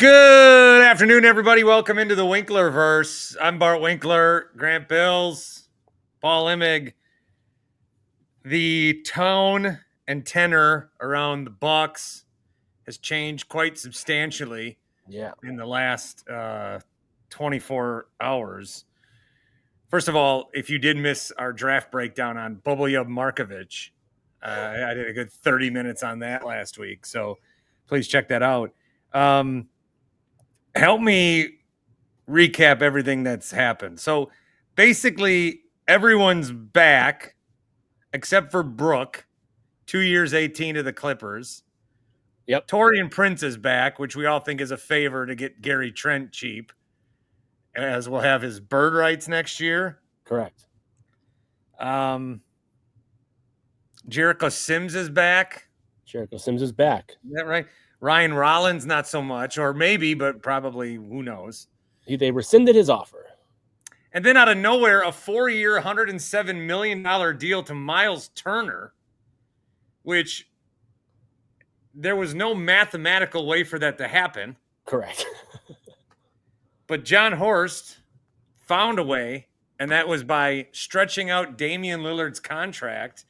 Good afternoon, everybody. Welcome into the Winklerverse. I'm Bart Winkler, Grant Bills, Paul Immig. The tone and tenor around the Bucks has changed quite substantially in the last 24 hours. First of all, if you did miss our draft breakdown on Boboljub Markovic, I did a good 30 minutes on that last week, so please check that out. Help me recap everything that's happened. So basically, everyone's back except for Brooke, 2 years, 18 to the Clippers. Yep. Taurean Prince is back, which we all think is a favor to get Gary Trent cheap, as we'll have his bird rights next year. Correct. Jericho Sims is back. Jericho Sims is back. Is that right? Ryan Rollins, not so much, or maybe, but probably, who knows. They rescinded his offer. And then out of nowhere, a 4-year, $107 million deal to Myles Turner, which there was no mathematical way for that to happen. Correct. But Jon Horst found a way, and that was by stretching out Damian Lillard's contract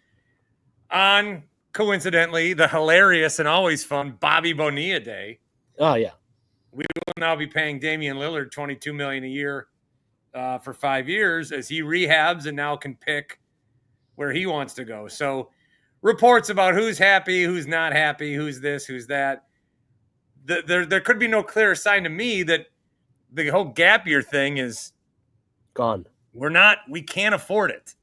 on, coincidentally, the hilarious and always fun Bobby Bonilla Day. Oh, yeah. We will now be paying Damian Lillard $22 million a year for 5 years as he rehabs and now can pick where he wants to go. So reports about who's happy, who's not happy, who's this, who's that. There could be no clearer sign to me that the whole gap year thing is gone. We can't afford it.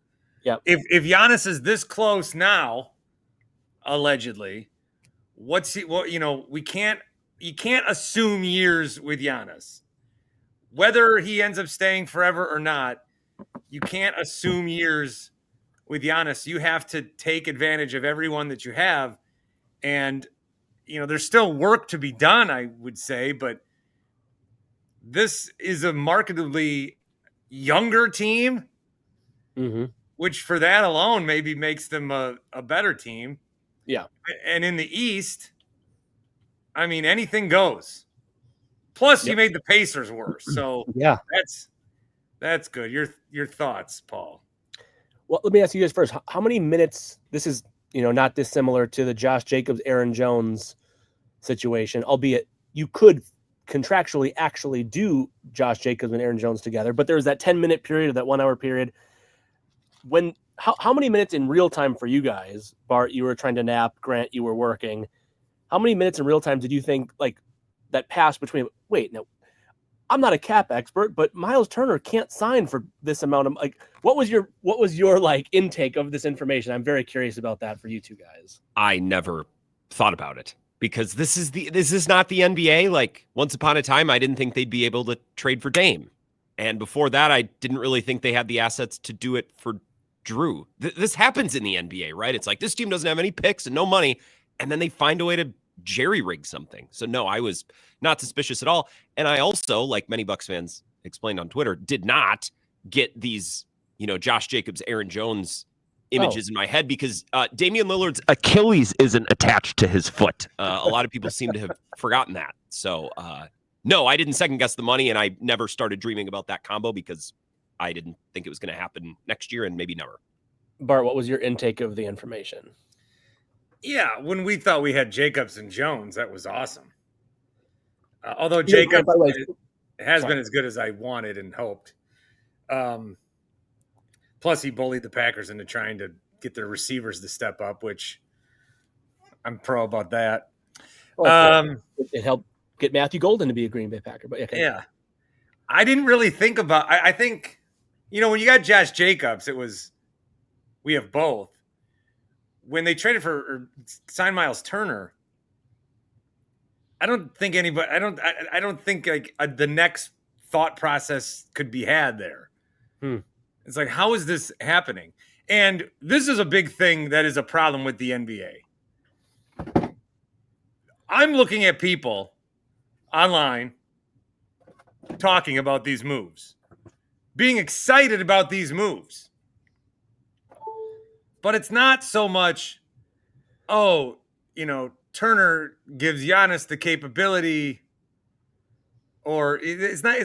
Yeah. If Giannis is this close now, allegedly, you can't assume years with Giannis. Whether he ends up staying forever or not, you can't assume years with Giannis. You have to take advantage of everyone that you have. And, there's still work to be done, I would say, but this is a markedly younger team, which for that alone maybe makes them a better team. Yeah. And in the East, I mean, anything goes. Plus, you made the Pacers worse. So yeah, that's good. Your thoughts, Paul? Well, let me ask you guys first. How many minutes? This is not dissimilar to the Josh Jacobs, Aaron Jones situation, albeit you could contractually actually do Josh Jacobs and Aaron Jones together, but there's that 10-minute period or that 1 hour period. How many minutes in real time for you guys? Bart, you were trying to nap. Grant, you were working. How many minutes in real time did you think that passed between? Wait, no, I'm not a cap expert, but Myles Turner can't sign for this amount of What was your intake of this information? I'm very curious about that for you two guys. I never thought about it because this is not the NBA. Once upon a time, I didn't think they'd be able to trade for Dame, and before that, I didn't really think they had the assets to do it for Drew. This happens in the NBA, right? It's like this team doesn't have any picks and no money, and then they find a way to jerry-rig something. So no, I was not suspicious at all. And I also, like many Bucks fans explained on Twitter, did not get these, Josh Jacobs, Aaron Jones images in my head because Damian Lillard's Achilles isn't attached to his foot. A lot of people seem to have forgotten that. So no, I didn't second guess the money, and I never started dreaming about that combo because I didn't think it was going to happen next year and maybe never. Bart, what was your intake of the information? Yeah, when we thought we had Jacobs and Jones, that was awesome. Although Jacobs has been as good as I wanted and hoped. Plus, he bullied the Packers into trying to get their receivers to step up, which I'm pro about that. It helped get Matthew Golden to be a Green Bay Packer. But yeah, I didn't really think about. I think when you got Josh Jacobs, it was we have both. When they traded for or signed Myles Turner, I don't think anybody. I don't think the next thought process could be had there. It's like, how is this happening? And this is a big thing that is a problem with the NBA. I'm looking at people online talking about these moves, being excited about these moves. But it's not so much, Turner gives Giannis the capability or it's not.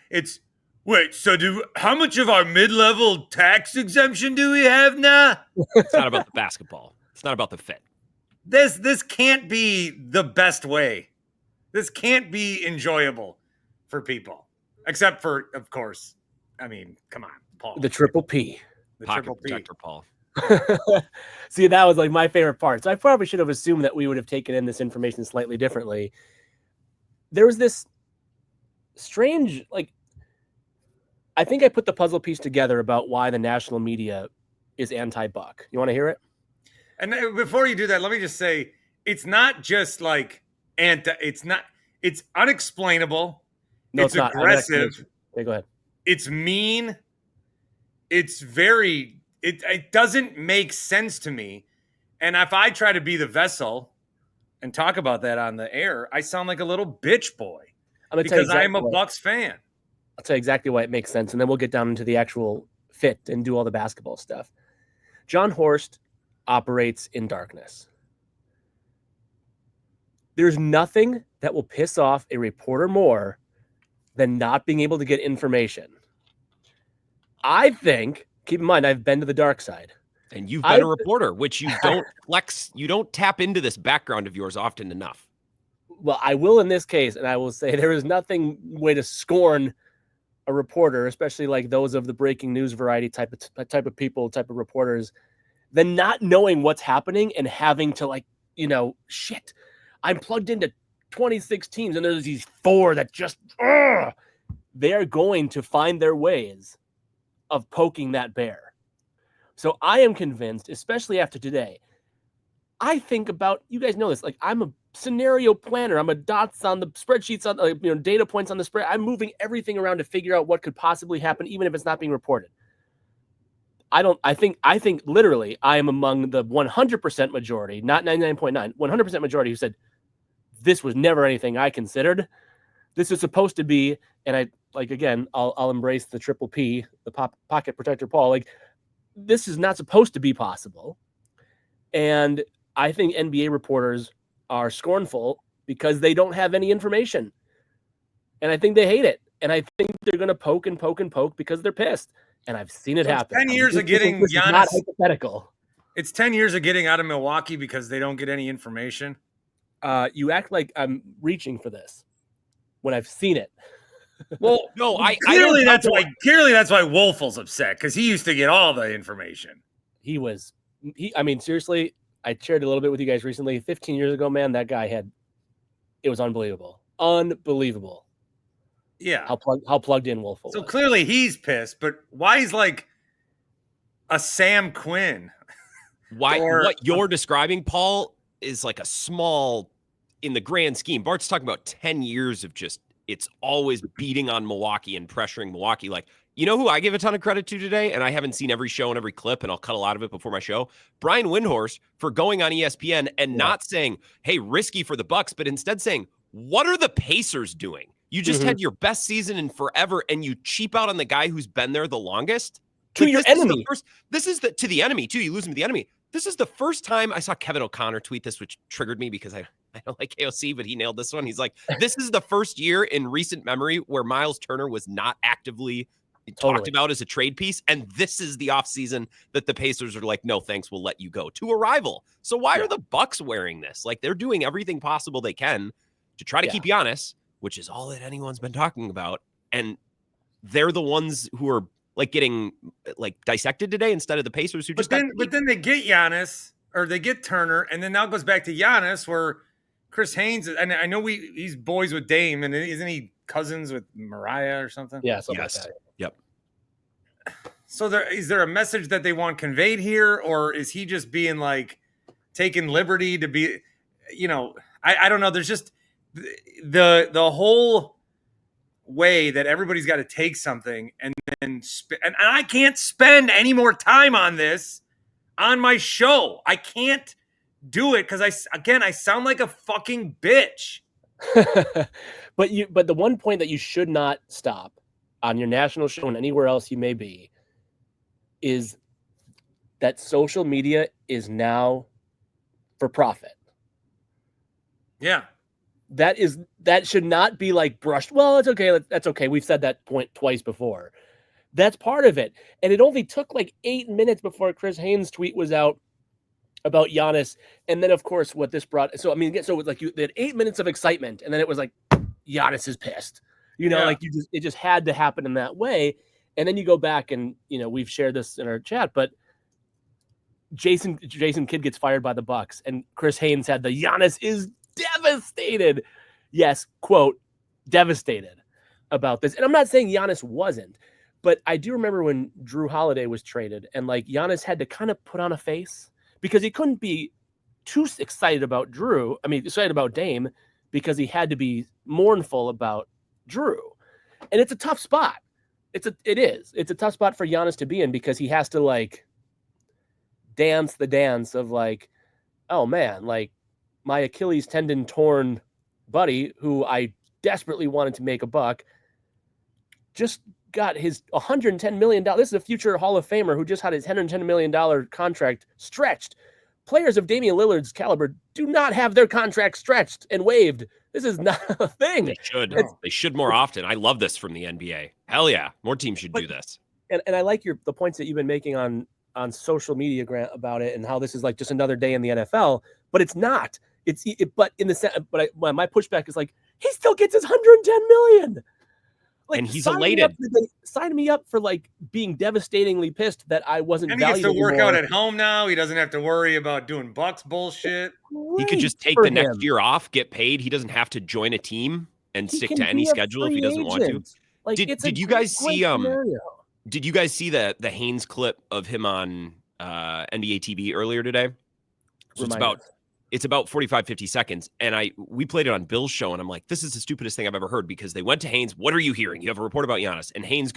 It's wait. So how much of our mid-level tax exemption do we have now? It's not about the basketball. It's not about the fit. This can't be the best way. This can't be enjoyable for people, except for, of course. I mean, come on, Paul. The triple P. The Pocket triple P. protector, Paul. See, that was like my favorite part. So I probably should have assumed that we would have taken in this information slightly differently. There was this strange, like, I think I put the puzzle piece together about why the national media is anti-Buck. You want to hear it? And before you do that, let me just say, it's not just like it's unexplainable. No, it's not aggressive. Okay, go ahead. It's mean. It's very, it doesn't make sense to me. And if I try to be the vessel and talk about that on the air, I sound like a little bitch boy because I am a Bucks fan. I'll tell you exactly why it makes sense. And then we'll get down into the actual fit and do all the basketball stuff. Jon Horst operates in darkness. There's nothing that will piss off a reporter more than not being able to get information. I think, keep in mind, I've been to the dark side. And you've been a reporter, which you don't flex, you don't tap into this background of yours often enough. Well, I will in this case, and I will say there is nothing way to scorn a reporter, especially like those of the breaking news variety type of people, type of reporters, than not knowing what's happening and having to, like, shit, I'm plugged into 26 teams and there's these 4 that just, they are going to find their ways of poking that bear. So I am convinced, especially after today, I think about, you guys know this, like, I'm a scenario planner. I'm a dots on the spreadsheets, on data points on the spread. I'm moving everything around to figure out what could possibly happen, even if it's not being reported. I think literally I am among the 100% majority, not 99.9, 100% majority who said this was never anything I considered. This is supposed to be, and I, like, again, I'll embrace the triple P, the pocket protector Paul. Like, this is not supposed to be possible. And I think NBA reporters are scornful because they don't have any information. And I think they hate it. And I think they're going to poke and poke and poke because they're pissed. And I've seen it happen. 10 years of getting this Giannis. Is not hypothetical. It's 10 years of getting out of Milwaukee because they don't get any information. You act like I'm reaching for this when I've seen it. Well, no, clearly that's why Wolfel's upset, because he used to get all the information. I mean, seriously, I shared a little bit with you guys recently. 15 years ago, man, that guy it was unbelievable. Unbelievable. Yeah. How plugged in Wolf was. So clearly he's pissed, but why he's like a Sam Quinn? What you're describing, Paul, is like a small, in the grand scheme. Bart's talking about 10 years of just, it's always beating on Milwaukee and pressuring Milwaukee. Like, you know who I give a ton of credit to today? And I haven't seen every show and every clip, and I'll cut a lot of it before my show. Brian Windhorst for going on ESPN and not saying, hey, risky for the Bucks, but instead saying, what are the Pacers doing? You just had your best season in forever, and you cheap out on the guy who's been there the longest. To your enemy. To the enemy, too. You lose him to the enemy. This is the first time I saw Kevin O'Connor tweet this, which triggered me because I don't like AOC, but he nailed this one. He's like, this is the first year in recent memory where Myles Turner was not actively talked about as a trade piece. And this is the offseason that the Pacers are like, no, thanks, we'll let you go to a rival. So why are the Bucks wearing this? Like, they're doing everything possible they can to try to keep Giannis, which is all that anyone's been talking about. And they're the ones who are like getting like dissected today instead of the Pacers who just but then they get Giannis, or they get Turner, and then now it goes back to Giannis where Chris Haynes, and I know he's boys with Dame, and isn't he cousins with Mariah or something? Yeah, something like that. Yep. So is there a message that they want conveyed here, or is he just being like taking liberty to be, I don't know. There's just the whole way that everybody's got to take something and then and I can't spend any more time on this on my show. I can't do it because I sound like a fucking bitch. But the one point that you should not stop on your national show and anywhere else you may be is that social media is now for profit. Yeah. that should not be like brushed. Well, it's okay. That's okay. We've said that point twice before. That's part of it. And it only took like 8 minutes before Chris Haynes' tweet was out about Giannis. And then, of course, what this brought. So, I mean, so it was like they had 8 minutes of excitement. And then it was like, Giannis is pissed. Like it just had to happen in that way. And then you go back and, we've shared this in our chat, but Jason Kidd gets fired by the Bucks. And Chris Haynes had the Giannis is devastated. Yes, quote, devastated about this. And I'm not saying Giannis wasn't. But I do remember when Drew Holiday was traded and like Giannis had to kind of put on a face because he couldn't be too excited about excited about Dame because he had to be mournful about Drew. And it's a tough spot. It's a tough spot for Giannis to be in because he has to like dance the dance of like, oh man, like my Achilles tendon torn buddy who I desperately wanted to make a buck just got his $110 million. This is a future Hall of Famer who just had his $110 million contract stretched. Players of Damian Lillard's caliber do not have their contract stretched and waived. This is not a thing. They should. They should more often. I love this from the NBA. Hell yeah. More teams should do this. And I like the points that you've been making on social media, Grant, about it and how this is like just another day in the NFL, but it's not. But in the sense, my pushback is like, he still gets his $110 million. Like, and he's elated. Sign me up for like being devastatingly pissed that I wasn't. And he gets to work out at home now. He doesn't have to worry about doing Bucks bullshit. He could just take the next year off, get paid. He doesn't have to join a team and stick to any schedule if he doesn't want to. Like, did you guys see? Did you guys see the Haynes clip of him on NBA TV earlier today? So it's about 45, 50 seconds. And we played it on Bill's show. And I'm like, this is the stupidest thing I've ever heard because they went to Haynes. What are you hearing? You have a report about Giannis. And Haynes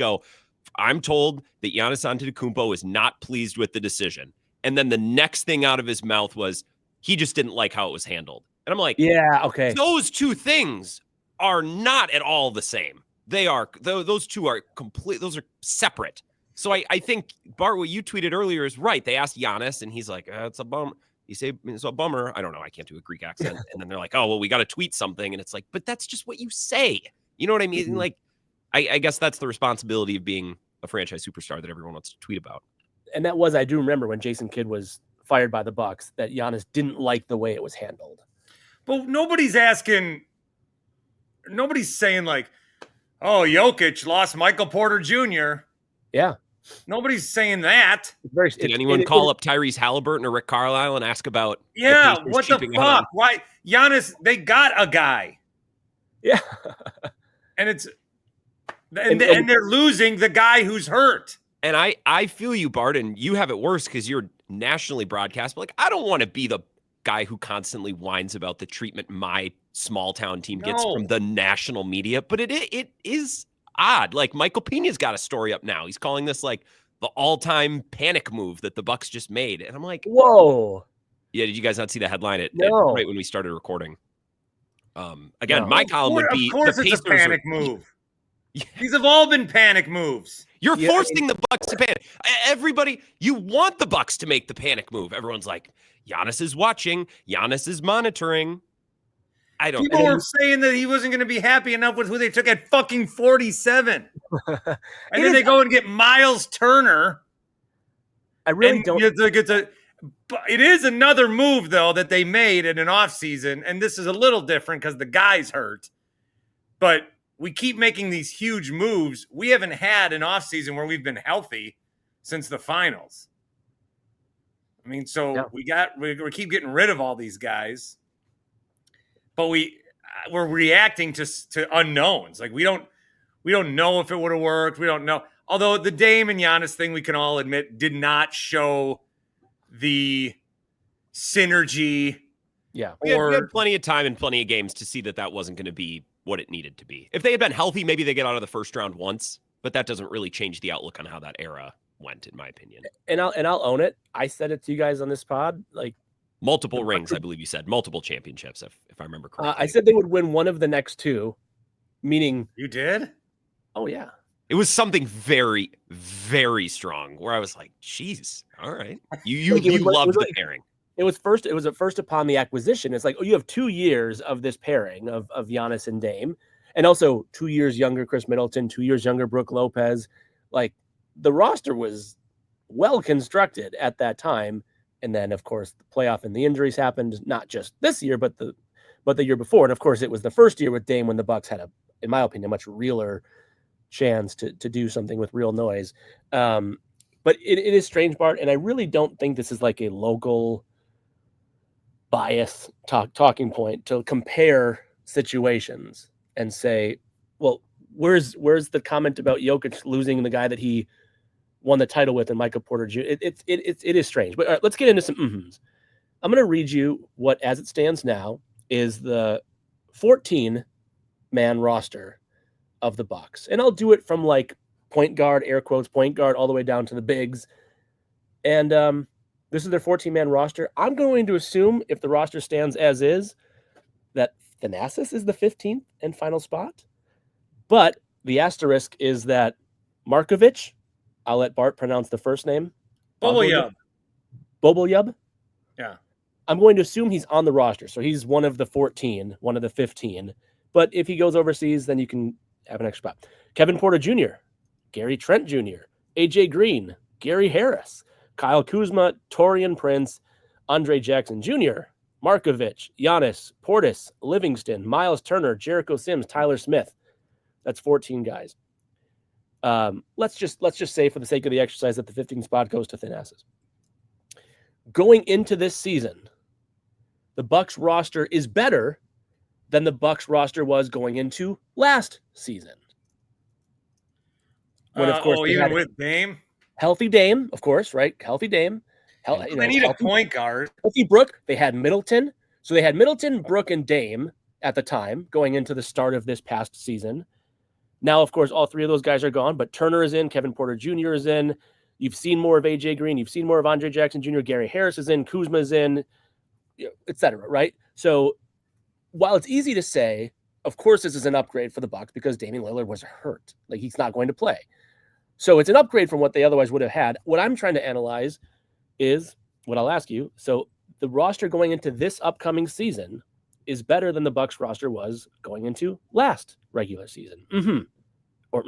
I'm told that Giannis Antetokounmpo is not pleased with the decision. And then the next thing out of his mouth was he just didn't like how it was handled. And I'm like, yeah, okay. Those two things are not at all the same. They are, those two are those are separate. So I think, Bart, what you tweeted earlier is right. They asked Giannis and he's like, it's a bum. You say it's a bummer. I don't know. I can't do a Greek accent. And then they're like, oh, well, we got to tweet something. And it's like, but that's just what you say. You know what I mean? Mm-hmm. Like, I guess that's the responsibility of being a franchise superstar that everyone wants to tweet about. And I do remember when Jason Kidd was fired by the Bucks, that Giannis didn't like the way it was handled. But nobody's saying like, oh, Jokic lost Michael Porter Jr. Yeah. Nobody's saying that. Did anyone call up Tyrese Halliburton or Rick Carlisle and ask about? Yeah, what the fuck? Why Giannis? They got a guy. Yeah, and they're losing the guy who's hurt. And I feel you, Bart, and you have it worse because you're nationally broadcast. But like, I don't want to be the guy who constantly whines about the treatment my small town team gets from the national media. But it is odd. Like, Michael Pena's got a story up now. He's calling this like the all-time panic move that the Bucks just made. And I'm like, whoa. Yeah, did you guys not see the headline No. right when we started recording? Again, my column would be, of course it's a panic move. These have all been panic moves. You're forcing the Bucks to panic. Everybody, you want the Bucks to make the panic move. Everyone's like, Giannis is watching. Giannis is monitoring. People were saying that he wasn't going to be happy enough with who they took at fucking 47. And then they go and get Myles Turner. I really don't. It is another move, though, that they made in an offseason. And this is a little different because the guy's hurt. But we keep making these huge moves. We haven't had an offseason where we've been healthy since the finals. I mean, so we keep getting rid of all these guys. But we're reacting to unknowns. Like, we don't know if it would have worked. We don't know. Although the Dame and Giannis thing, we can all admit, did not show the synergy. Yeah, we had plenty of time and plenty of games to see that wasn't going to be what it needed to be. If they had been healthy, maybe they get out of the first round once, but that doesn't really change the outlook on how that era went, in my opinion. And I'll own it. I said it to you guys on this pod, like, multiple rings, I believe you said. Multiple championships, if I remember correctly. I said they would win one of the next two, meaning... You did? Oh, yeah. It was something very, very strong where I was like, geez, all right. You loved the pairing. It was at first upon the acquisition. It's like, oh, you have 2 years of this pairing of Giannis and Dame, and also 2 years younger Chris Middleton, 2 years younger Brook Lopez. Like, the roster was well constructed at that time. And then, of course, the playoff and the injuries happened, not just this year, but the year before. And of course, it was the first year with Dame when the Bucks had in my opinion, a much realer chance to do something with real noise. But it is strange, Bart, and I really don't think this is like a local bias talking point to compare situations and say, well, where's the comment about Jokic losing the guy that he won the title with and Michael Porter Jr.? It is strange. But all right, let's get into some MmHmm's. I'm going to read you what, as it stands now, is the 14-man roster of the Bucks. And I'll do it from like point guard, air quotes, point guard, all the way down to the bigs. And this is their 14-man roster. I'm going to assume, if the roster stands as is, that Thanasis is the 15th and final spot. But the asterisk is that Markovic, I'll let Bart pronounce the first name. Bobolyub? Yeah. I'm going to assume he's on the roster. So he's one of the 14, one of the 15. But if he goes overseas, then you can have an extra spot. Kevin Porter Jr., Gary Trent Jr., AJ Green, Gary Harris, Kyle Kuzma, Taurean Prince, Andre Jackson Jr., Markovic, Giannis, Portis, Livingston, Myles Turner, Jericho Sims, Tyler Smith. That's 14 guys. Let's just say, for the sake of the exercise, that the 15th spot goes to Thanasis. Going into this season, the Bucks roster is better than the Bucks roster was going into last season. When, of course, even with Dame? Healthy Dame, of course, right? Healthy Dame. They need a point guard. Healthy Brook. They had Middleton. So they had Middleton, Brook, and Dame at the time going into the start of this past season. Now, of course, all three of those guys are gone, but Turner is in, Kevin Porter Jr. is in. You've seen more of AJ Green. You've seen more of Andre Jackson Jr. Gary Harris is in. Kuzma is in, et cetera, right? So while it's easy to say, of course, this is an upgrade for the Bucks because Damian Lillard was hurt. Like, he's not going to play. So it's an upgrade from what they otherwise would have had. What I'm trying to analyze is what I'll ask you. So the roster going into this upcoming season is better than the Bucks roster was going into last regular season. Or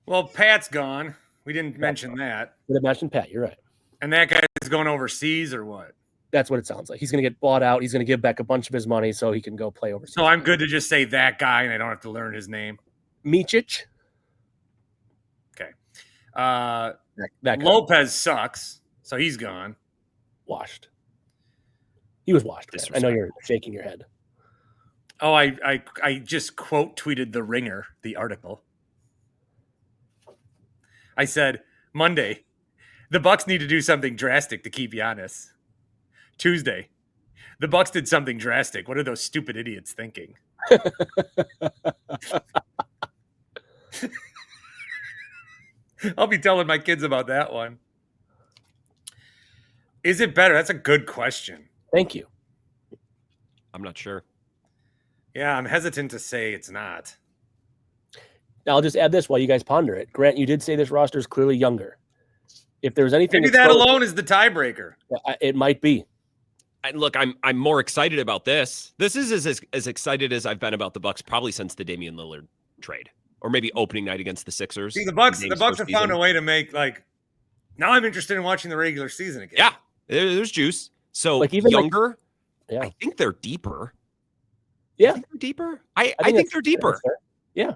Well, Pat's gone. We didn't mention that. We didn't mention Pat. You're right. And that guy is going overseas or what? That's what it sounds like. He's going to get bought out. He's going to give back a bunch of his money so he can go play overseas. So I'm good to just say that guy and I don't have to learn his name. Micic. Okay. That Lopez sucks, so he's gone. Washed. He was washed. I know you're shaking your head. Oh, I just quote tweeted The Ringer, the article. I said, Monday, the Bucks need to do something drastic to keep Giannis. Tuesday, the Bucks did something drastic. What are those stupid idiots thinking? I'll be telling my kids about that one. Is it better? That's a good question. Thank you. I'm not sure. Yeah, I'm hesitant to say it's not. Now, I'll just add this while you guys ponder it. Grant, you did say this roster is clearly younger. If there's anything, maybe that alone is the tiebreaker. It might be. And look, I'm more excited about this. This is as excited as I've been about the Bucks probably since the Damian Lillard trade, or maybe opening night against the Sixers. See, the Bucks have found a way to make, like, now I'm interested in watching the regular season again. Yeah, there's juice. So like even younger, yeah. I think they're deeper. Yeah, they're deeper. I think they're deeper. Yeah.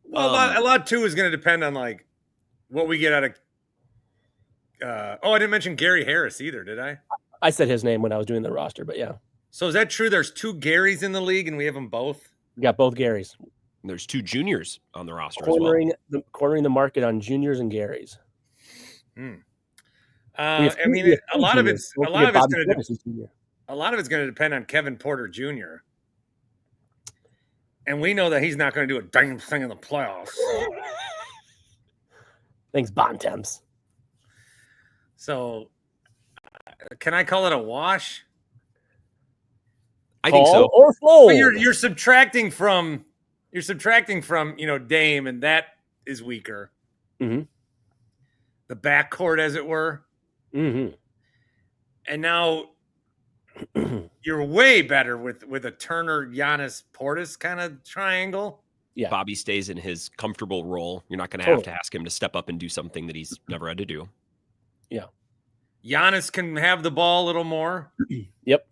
Well, a lot too is going to depend on like what we get out of. I didn't mention Gary Harris either, did I? I said his name when I was doing the roster, but yeah. So is that true? There's 2 Garys in the league, and we have them both. We got both Garys. There's 2 juniors on the roster cornering the as well. market on juniors and Garys. I mean, a lot of it's going to depend on Kevin Porter Jr. And we know that he's not going to do a damn thing in the playoffs. Thanks, Bontemps. So, can I call it a wash? I think so. Or fold. Well, you're subtracting from Dame, and that is weaker. Mm-hmm. The backcourt, as it were. Mm-hmm. And now you're way better with a Turner, Giannis, Portis kind of triangle. Yeah. Bobby stays in his comfortable role. You're not going to Totally. have to ask him to step up and do something that he's never had to do. Yeah. Giannis can have the ball a little more. Yep.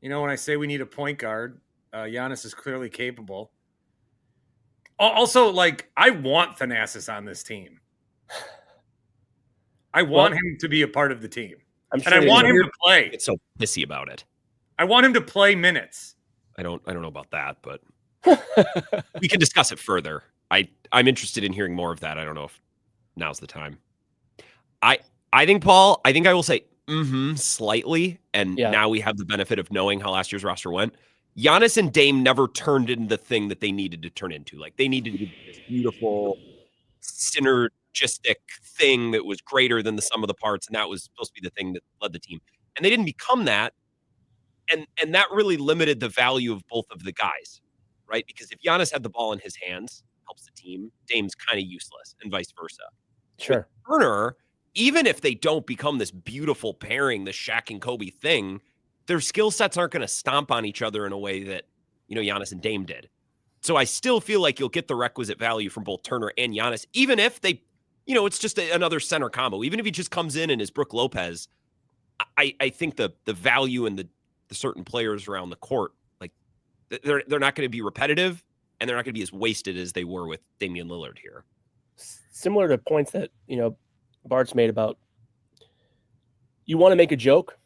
You know, when I say we need a point guard, Giannis is clearly capable. Also, like, I want Thanasis on this team. I want him to be a part of the team. I'm and I want him to play. It's so pissy about it. I want him to play minutes. I don't know about that, but we can discuss it further. I'm interested in hearing more of that. I don't know if now's the time. I think, Paul, I will say slightly, and now we have the benefit of knowing how last year's roster went. Giannis and Dame never turned into the thing that they needed to turn into. Like, they needed to be this beautiful, synergistic thing that was greater than the sum of the parts, and that was supposed to be the thing that led the team. And they didn't become that, and that really limited the value of both of the guys, right? Because if Giannis had the ball in his hands, helps the team, Dame's kind of useless, and vice versa. Sure. With Turner, even if they don't become this beautiful pairing, the Shaq and Kobe thing, their skill sets aren't going to stomp on each other in a way that, Giannis and Dame did. So I still feel like you'll get the requisite value from both Turner and Giannis, even if they, it's just another center combo. Even if he just comes in and is Brook Lopez, I think the value and the certain players around the court, like, they're not going to be repetitive, and they're not going to be as wasted as they were with Damian Lillard here. Similar to points that, Bart's made about, you want to make a joke,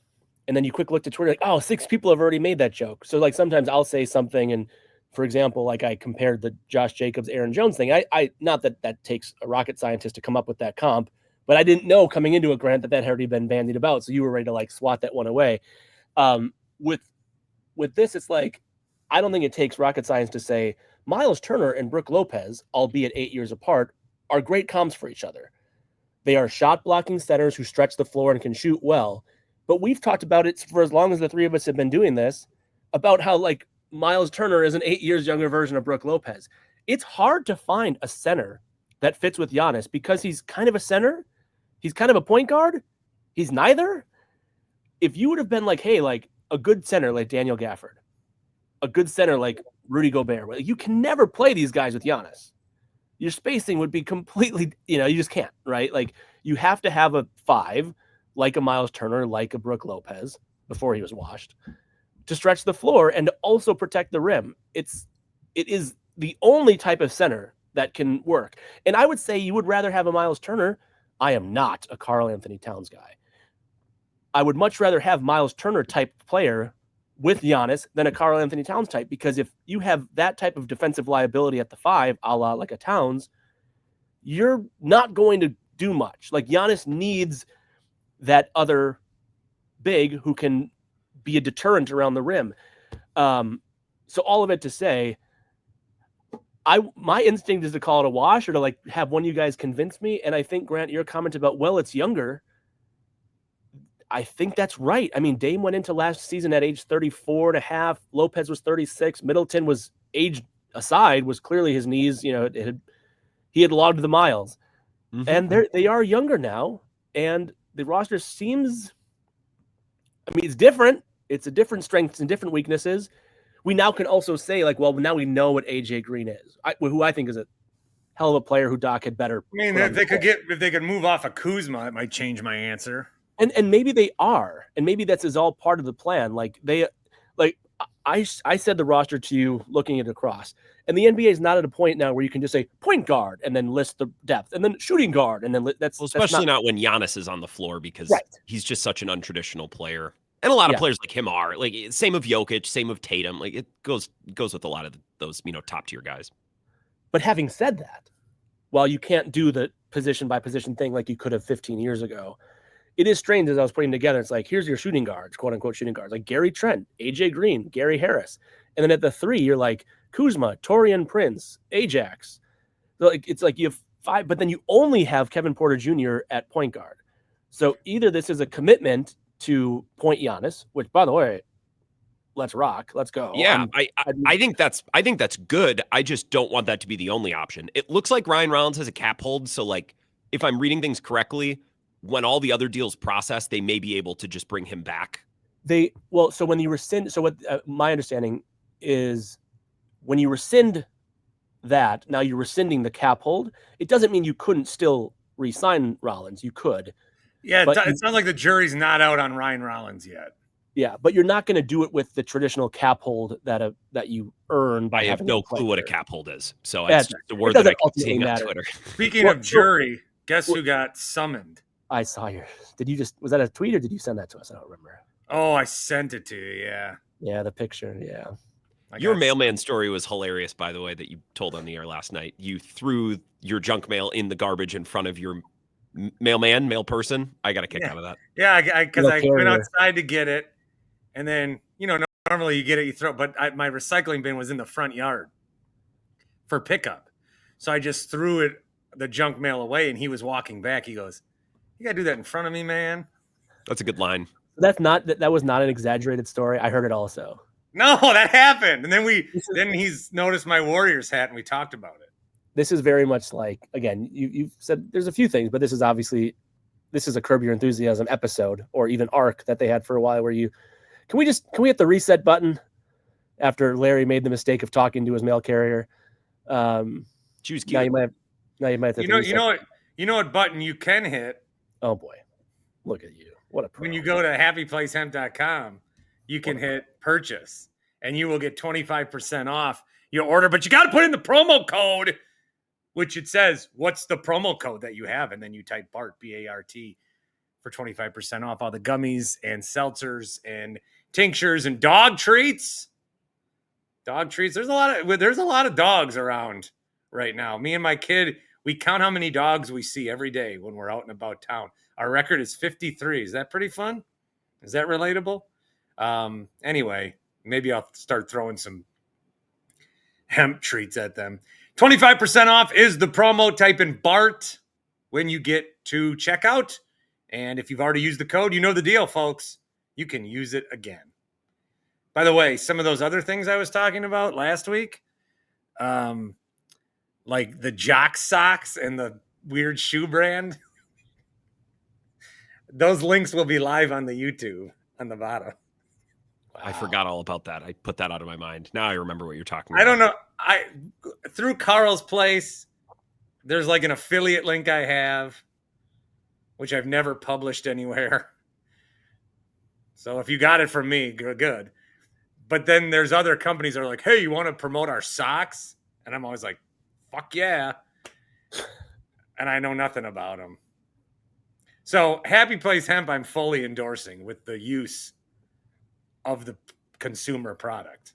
and then you quick look to Twitter, like, oh, 6 people have already made that joke. So, like, sometimes I'll say something, and for example, like, I compared the Josh Jacobs, Aaron Jones thing. I not that takes a rocket scientist to come up with that comp, but I didn't know coming into it, Grant, that had already been bandied about. So you were ready to, like, swat that one away. With this, it's like, I don't think it takes rocket science to say Myles Turner and Brook Lopez, albeit 8 years apart, are great comps for each other. They are shot blocking centers who stretch the floor and can shoot well. But we've talked about it for as long as the three of us have been doing this, about how, like, Myles Turner is an 8 years younger version of Brook Lopez. It's hard to find a center that fits with Giannis because he's kind of a center. He's kind of a point guard. He's neither. If you would have been like, hey, like, a good center like Daniel Gafford, a good center like Rudy Gobert, you can never play these guys with Giannis. Your spacing would be completely, you just can't, right? Like, you have to have a 5, like a Myles Turner, like a Brook Lopez, before he was washed, to stretch the floor and to also protect the rim. It is the only type of center that can work. And I would say you would rather have a Myles Turner. I am not a Karl Anthony Towns guy. I would much rather have Myles Turner type player with Giannis than a Karl Anthony Towns type, because if you have that type of defensive liability at the 5, a la like a Towns, you're not going to do much. Like, Giannis needs that other big who can be a deterrent around the rim. So all of it to say, my instinct is to call it a wash, or to, like, have one of you guys convince me. And I think, Grant, your comment about, well, it's younger, I think that's right. I mean, Dame went into last season at age 34 and a half. Lopez was 36. Middleton was, age aside, was clearly his knees, he had logged the miles. Mm-hmm. And they are younger now. And the roster seems, I mean, it's different. It's a different strengths and different weaknesses. We now can also say, like, well, now we know what AJ Green is, who I think is a hell of a player who Doc had better. I mean, if they could move off of Kuzma, it might change my answer. And maybe they are, and maybe is all part of the plan. Like, I said the roster to you looking at it across, and the NBA is not at a point now where you can just say point guard and then list the depth, and then shooting guard, and then especially not when Giannis is on the floor, because he's just such an untraditional player, and a lot of players like him are. Like, same of Jokic, same of Tatum. Like, it goes with a lot of those top tier guys. But having said that, while you can't do the position by position thing like you could have 15 years ago, it is strange as I was putting together. It's like, here's your shooting guards, quote unquote shooting guards, like Gary Trent, AJ Green, Gary Harris. And then at the 3, you're like Kuzma, Taurean Prince, Ajax. So, like, it's like you have 5, but then you only have Kevin Porter Jr. at point guard. So either this is a commitment to point Giannis, which, by the way, let's rock, let's go. Yeah, I think that's good. I just don't want that to be the only option. It looks like Ryan Rollins has a cap hold. So, like, if I'm reading things correctly, when all the other deals process, they may be able to just bring him back. So when you rescind, so what my understanding is, when you rescind that, now you're rescinding the cap hold. It doesn't mean you couldn't still re-sign Rollins. You could. Yeah, it sounds like the jury's not out on Ryan Rollins yet. Yeah, but you're not going to do it with the traditional cap hold that you earn by I have having no a clue what a player. cap hold is. So it's just a word doesn't that I keep ultimately seeing on matter. Twitter. Speaking of jury, guess who got summoned? I saw your. Was that a tweet or did you send that to us? I don't remember. Oh, I sent it to you. Yeah. Yeah, the picture. Yeah. Your mailman story was hilarious, by the way, that you told on the air last night. You threw your junk mail in the garbage in front of your mail person. I got a kick out of that. Yeah, because I went outside to get it, and then normally you get it, you throw. But my recycling bin was in the front yard for pickup, so I just threw the junk mail away, and he was walking back. He goes, "You gotta do that in front of me, man." That's a good line. That was not an exaggerated story. I heard it also. No, that happened, and then he's noticed my Warriors hat, and we talked about it. This is very much like, again, you've said there's a few things, but this is a Curb Your Enthusiasm episode or even arc that they had for a while where can we hit the reset button after Larry made the mistake of talking to his mail carrier? Choose now you might have to you know what button you can hit. Oh boy, look at you. What a pro. When you go to happyplacehemp.com, you can hit purchase and you will get 25% off your order, but you got to put in the promo code, which it says, what's the promo code that you have? And then you type BART, B-A-R-T, for 25% off all the gummies and seltzers and tinctures and dog treats. Dog treats. There's a lot of dogs around right now. Me and my kid, we count how many dogs we see every day when we're out and about town. Our record is 53. Is that pretty fun? Is that relatable? Anyway, maybe I'll start throwing some hemp treats at them. 25% off is the promo. Type in BART when you get to checkout. And if you've already used the code, you know the deal, folks. You can use it again. By the way, some of those other things I was talking about last week, like the jock socks and the weird shoe brand, those links will be live on the YouTube on the bottom. Wow. I forgot all about that. I put that out of my mind. Now I remember what you're talking about. I don't know. Through Carl's Place, there's like an affiliate link I have, which I've never published anywhere. So if you got it from me, good. But then there's other companies that are like, hey, you want to promote our socks? And I'm always like, fuck yeah. And I know nothing about them. So Happy Place Hemp, I'm fully endorsing with the use of the consumer product.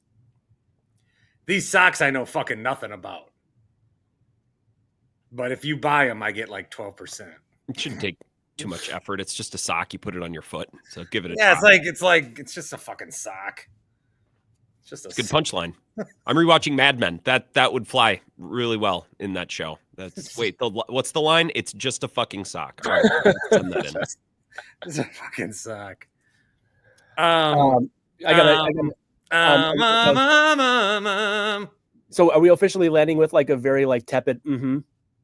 These socks I know fucking nothing about. But if you buy them, I get like 12%. It shouldn't take too much effort. It's just a sock. You put it on your foot. So give it a try. It's just a fucking sock. It's just a good punchline. I'm rewatching Mad Men. That would fly really well in that show. What's the line? It's just a fucking sock. All right, send that in. It's a fucking sock. So are we officially landing with like a very like tepid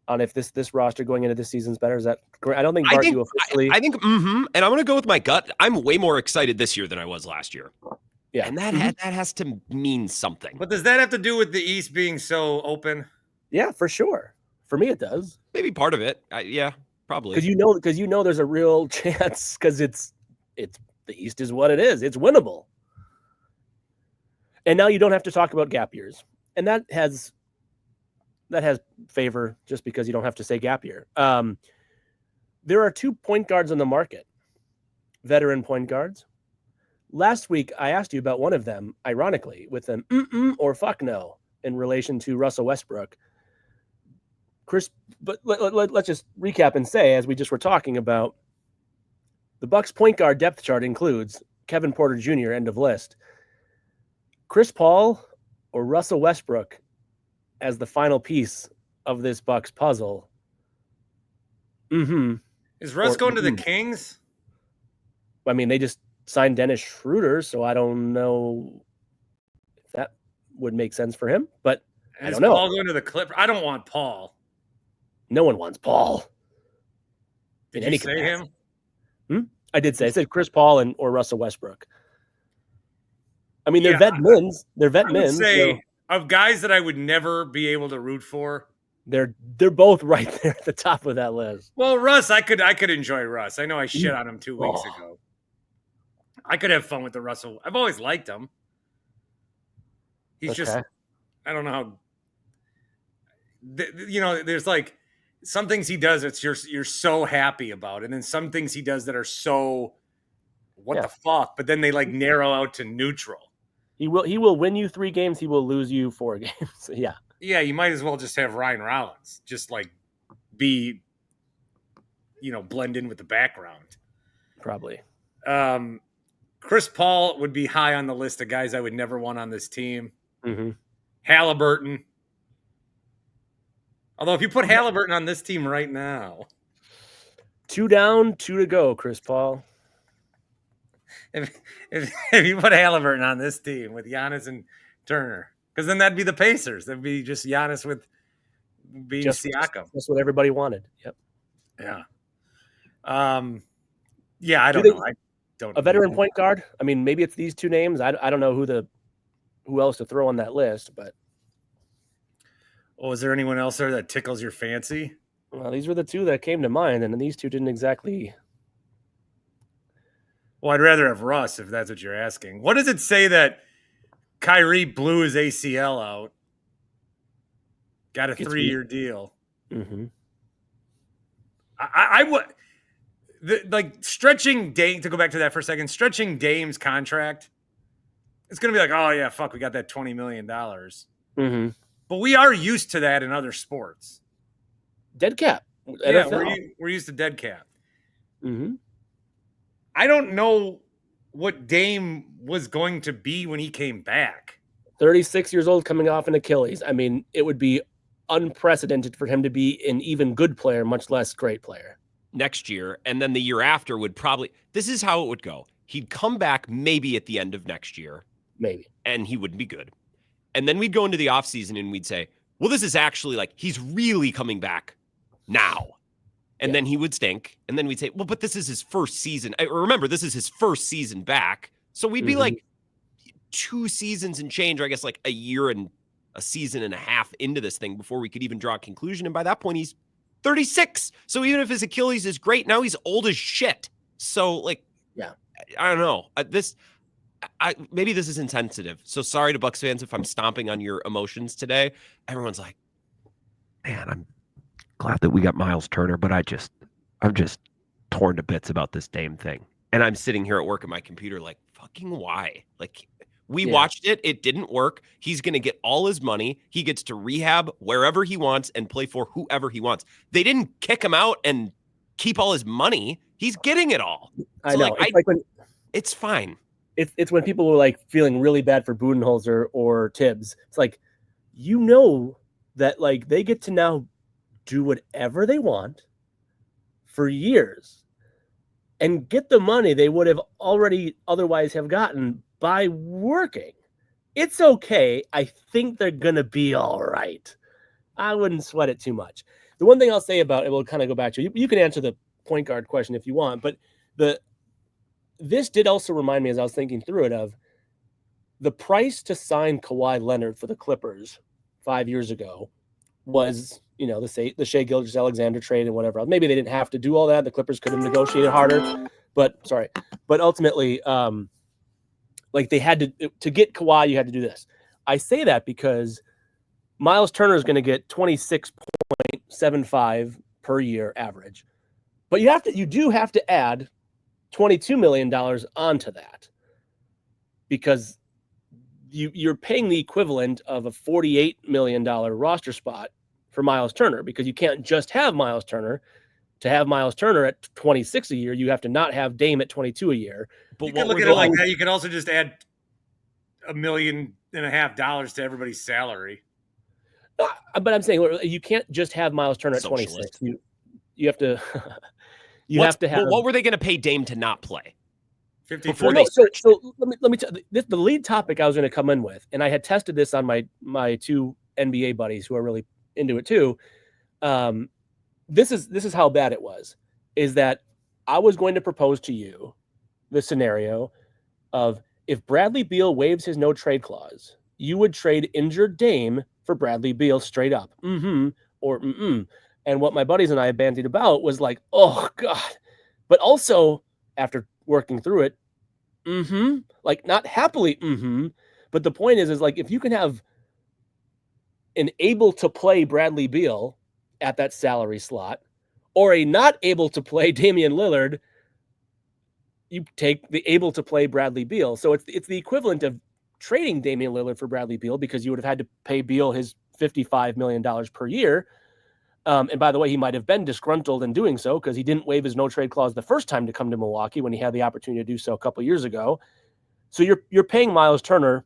on if this roster going into this season's better? Is that correct? I don't think Bart, you officially. I think and I'm going to go with my gut. I'm way more excited this year than I was last year. Yeah, and that has to mean something. But does that have to do with the East being so open? Yeah, for sure. For me, it does. Maybe part of it. Yeah, probably. Because you know, there's a real chance because it's the East is what it is. It's winnable. And now you don't have to talk about gap years, and that has favor just because you don't have to say gap year. There are 2 point guards on the market, veteran point guards. Last week, I asked you about one of them, ironically, with an or fuck no in relation to Russell Westbrook. Chris, but let's just recap and say, as we just were talking about, the Bucks point guard depth chart includes Kevin Porter Jr., end of list, Chris Paul or Russell Westbrook as the final piece of this Bucks puzzle. Is Russ going to the Kings? I mean, they just signed Dennis Schroeder, so I don't know if that would make sense for him, but I don't know. Paul going to the Clippers? I don't want Paul. No one wants Paul. Did you say him? I did say. I said Chris Paul or Russell Westbrook. I mean, they're Yeah, vet mins. They're vet I would mins. say So of guys that I would never be able to root for. they're both right there at the top of that list. Well, Russ, I could enjoy Russ. I know I shit on him 2 weeks ago. I could have fun with the Russell. I've always liked him. He's just, I don't know how. There's like some things he does that you're so happy about, and then some things he does that are so what the fuck, but then they like narrow out to neutral. He will win you 3 games. He will lose you 4 games. Yeah. Yeah, you might as well just have Ryan Rollins just like be, blend in with the background. Probably. Chris Paul would be high on the list of guys I would never want on this team. Mm-hmm. Halliburton. Although if you put Halliburton on this team right now, 2 down, 2 to go, Chris Paul. If you put Halliburton on this team with Giannis and Turner, because then that'd be the Pacers. That'd be just Giannis with being Siakam. That's what everybody wanted. Yep. Yeah. Yeah, I don't know. I don't. A veteran point guard. I mean, maybe it's these 2 names. I don't know who else to throw on that list, but. Oh, is there anyone else there that tickles your fancy? Well, these were the 2 that came to mind, and these 2 didn't exactly. Well, I'd rather have Russ if that's what you're asking. What does it say that Kyrie blew his ACL out? Got a 3-year deal. Mm-hmm. I would stretching Dame, to go back to that for a second, stretching Dame's contract. It's going to be like, oh yeah, fuck, we got that $20 million. Mm-hmm. But we are used to that in other sports. Dead cap. Yeah, we're used to dead cap. Mm-hmm. I don't know what Dame was going to be when he came back. 36 years old, coming off an Achilles. I mean, it would be unprecedented for him to be an even good player, much less great player. Next year, and then the year after would probably, this is how it would go. He'd come back maybe at the end of next year. Maybe. And he wouldn't be good. And then we'd go into the offseason and we'd say, well, this is actually like, he's really coming back now. And then he would stink. And then we'd say, well, but this is his first season. Remember, this is his first season back. So we'd be like 2 seasons and change, or I guess like a year and a season and a half into this thing before we could even draw a conclusion. And by that point, he's 36. So even if his Achilles is great, now he's old as shit. So like, yeah, I don't know. Maybe this is insensitive. So sorry to Bucks fans if I'm stomping on your emotions today. Everyone's like, man, I'm glad that we got Myles Turner, but I'm just torn to bits about this Dame thing. And I'm sitting here at work at my computer like, fucking why? Like, we watched it. It didn't work. He's going to get all his money. He gets to rehab wherever he wants and play for whoever he wants. They didn't kick him out and keep all his money. He's getting it all. So I know. It's fine. It's when people were like feeling really bad for Budenholzer or Tibbs. It's like, that like they get to now do whatever they want for years and get the money they would have already otherwise have gotten by working. It's okay. I think they're going to be all right. I wouldn't sweat it too much. The one thing I'll say about it, we'll kind of go back to, you can answer the point guard question if you want, but this did also remind me, as I was thinking through it, of the price to sign Kawhi Leonard for the Clippers 5 years ago was, the Shai Gilgeous-Alexander trade and whatever else. Maybe they didn't have to do all that. The Clippers could have negotiated harder, but ultimately, like they had to get Kawhi, you had to do this. I say that because Myles Turner is going to get 26.75 per year average, but you do have to add $22 million onto that because you're paying the equivalent of a $48 million roster spot for Myles Turner, because you can't just have Myles Turner. To have Myles Turner at 26 a year, you have to not have Dame at 22 a year. But you can look at it like that. You can also just add $1.5 million to everybody's salary. But I'm saying you can't just have Myles Turner at 26. You have to. Have to have. Well, what were they going to pay Dame to not play? 50. So let me tell you, the lead topic I was going to come in with, and I had tested this on my 2 NBA buddies who are really into it too. This is how bad it was. Is that I was going to propose to you the scenario of if Bradley Beal waives his no trade clause, you would trade injured Dame for Bradley Beal straight up. Or And what my buddies and I bandied about was like, oh God. But also, after working through it, like not happily, but the point is like if you can have an able to play Bradley Beal at that salary slot or a not able to play Damian Lillard, you take the able to play Bradley Beal. So it's the equivalent of trading Damian Lillard for Bradley Beal because you would have had to pay Beal his $55 million per year. And by the way, he might have been disgruntled in doing so because he didn't waive his no trade clause the first time to come to Milwaukee when he had the opportunity to do so a couple of years ago. So you're paying Myles Turner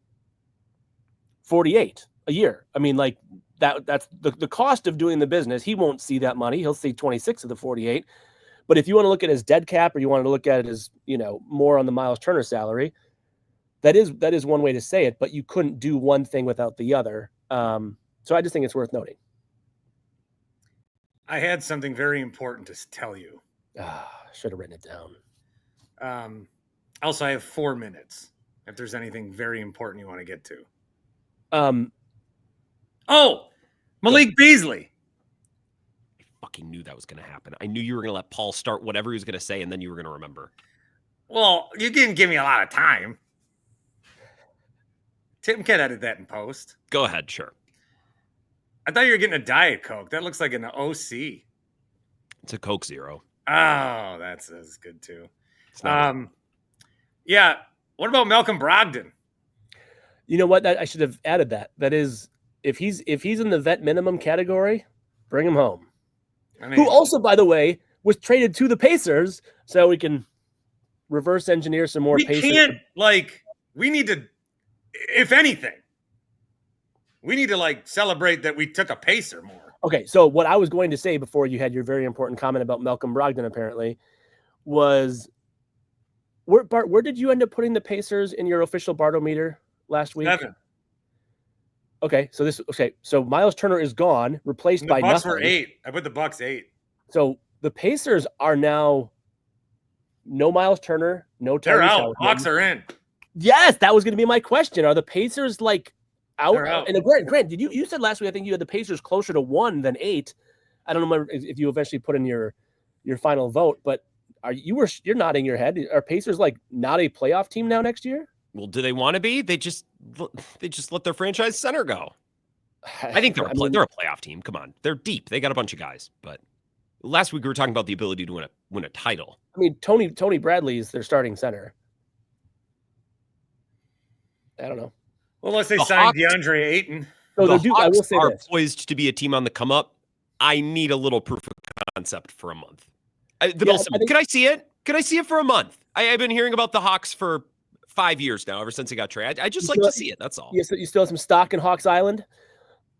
$48 a year. I mean, like that's the cost of doing the business. He won't see that money. He'll see 26 of the 48. But if you want to look at it as dead cap or you want to look at it as, more on the Myles Turner salary, that is one way to say it, but you couldn't do one thing without the other. So I just think it's worth noting. I had something very important to tell you. Should have written it down. Also, I have 4 minutes if there's anything very important you want to get to. Malik Beasley. I fucking knew that was going to happen. I knew you were going to let Paul start whatever he was going to say, and then you were going to remember. Well, you didn't give me a lot of time. Tim can edit that in post. Go ahead, sure. I thought you were getting a Diet Coke. That looks like an OC. It's a Coke Zero. Oh, that's good too. It's not Yeah. What about Malcolm Brogdon? You know what? I should have added that. That is, if he's in the vet minimum category, bring him home. Who also, by the way, was traded to the Pacers, so we can reverse engineer some more Pacers. We need to, if anything, we need to celebrate that we took a Pacer more. Okay, so what I was going to say before you had your very important comment about Malcolm Brogdon apparently was, Bart, where did you end up putting the Pacers in your official Bartometer last week? 7. Okay, so Myles Turner is gone, replaced by Bucks nothing. were 8. I put the Bucks 8. So the Pacers are now no Myles Turner, no Tyrese They're out. Haliburton. Bucks are in. Yes, that was going to be my question. Are the Pacers out? They're out. And Grant, did you said last week I think you had the Pacers closer to 1 than 8. I don't remember if you eventually put in your final vote, but you're nodding your head. Are Pacers not a playoff team now next year? Well, do they want to be? They just let their franchise center go. I think they're a playoff team. Come on, they're deep. They got a bunch of guys. But last week we were talking about the ability to win a title. I mean, Tony Bradley is their starting center. I don't know. Well, unless they sign DeAndre Ayton. So the I will Hawks say are this. poised to be a team on the come up. I need a little proof of concept for a month. Could I see it? Could I see it for a month? I've been hearing about the Hawks for 5 years now, ever since he got traded. I just like to see it. That's all. You still have some stock in Hawks Island.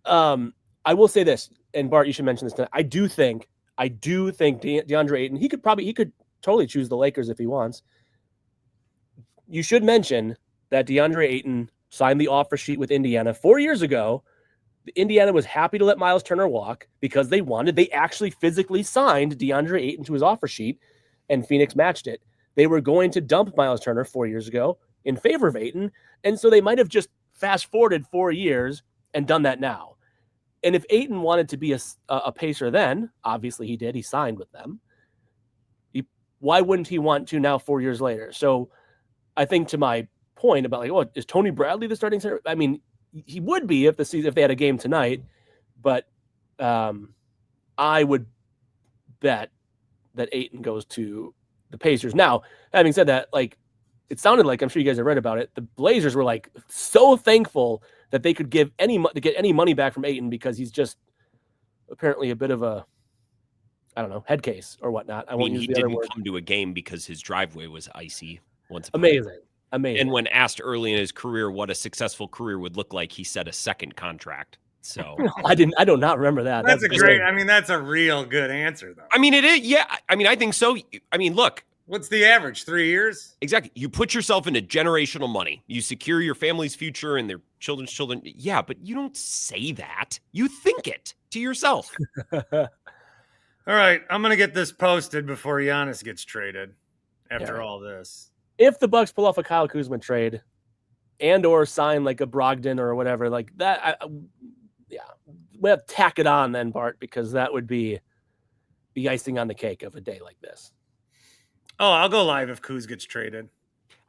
I will say this, and Bart, you should mention this tonight. I do think DeAndre Ayton, he could totally choose the Lakers if he wants. You should mention that DeAndre Ayton signed the offer sheet with Indiana 4 years ago. Indiana was happy to let Myles Turner walk because they actually physically signed DeAndre Ayton to his offer sheet, and Phoenix matched it. They were going to dump Myles Turner 4 years ago in favor of Ayton, and so they might have just fast-forwarded 4 years and done that now. And if Ayton wanted to be a Pacer then, obviously he did. He signed with them. Why wouldn't he want to now 4 years later? So I think to my point about is Tony Bradley the starting center? I mean, he would be if they had a game tonight, but I would bet that Ayton goes to the Pacers. Now, having said that, it sounded like, I'm sure you guys have read about it, the Blazers were so thankful that they could get any money back from Ayton because he's just apparently a bit of a, I don't know, head case or whatnot. I won't use the other word. He didn't come to a game because his driveway was icy. Amazing. And when asked early in his career what a successful career would look like, he said a second contract. So I do not remember that. That's that's a real good answer though. I mean, it is. Yeah. I mean, I think so. I mean, look, what's the average? 3 years? Exactly. You put yourself into generational money. You secure your family's future and their children's children. Yeah, but you don't say that. You think it to yourself. All right, I'm gonna get this posted before Giannis gets traded. After Yeah. all this, If the Bucks pull off a Kyle Kuzma trade and or sign like a Brogdon or whatever like that, we have to tack it on then, Bart, because that would be the icing on the cake of a day like this. oh, I'll go live if Kuz gets traded.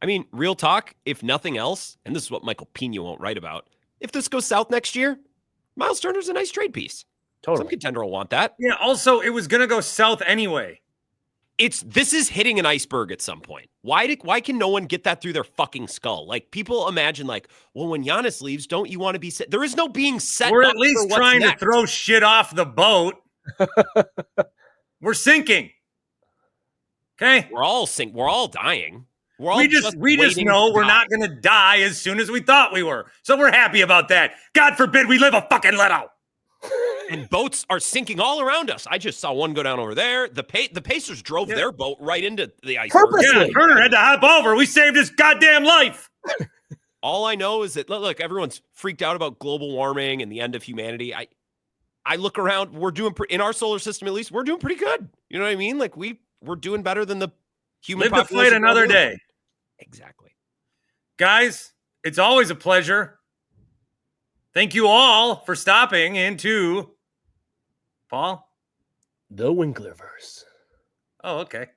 I mean, real talk, if nothing else, and this is what Michael Pena won't write about, if this goes south next year, Myles Turner's a nice trade piece. Totally. Some contender will want that. Yeah, also, it was going to go south anyway. This is hitting an iceberg at some point. Why can no one get that through their fucking skull? Like, people imagine like, well, when Giannis leaves, don't you want to be set? There is no being set We're up at least for what's trying next. to throw shit off the boat. We're sinking. Okay? We're all dying. We're all We just know we're not going to die as soon as we thought we were. So we're happy about that. God forbid we live a fucking little. And boats are sinking all around us. I just saw one go down over there. The Pacers drove their boat right into the iceberg. Purposely. Yeah, Turner had to hop over. We saved his goddamn life. All I know is that, look, everyone's freaked out about global warming and the end of humanity. I look around, we're doing, in our solar system at least, we're doing pretty good. You know what I mean? Like, we're doing better than the human Live to population. fight another day. Exactly. Guys, it's always a pleasure. Thank you all for stopping into Paul. The Winklerverse. Oh, okay.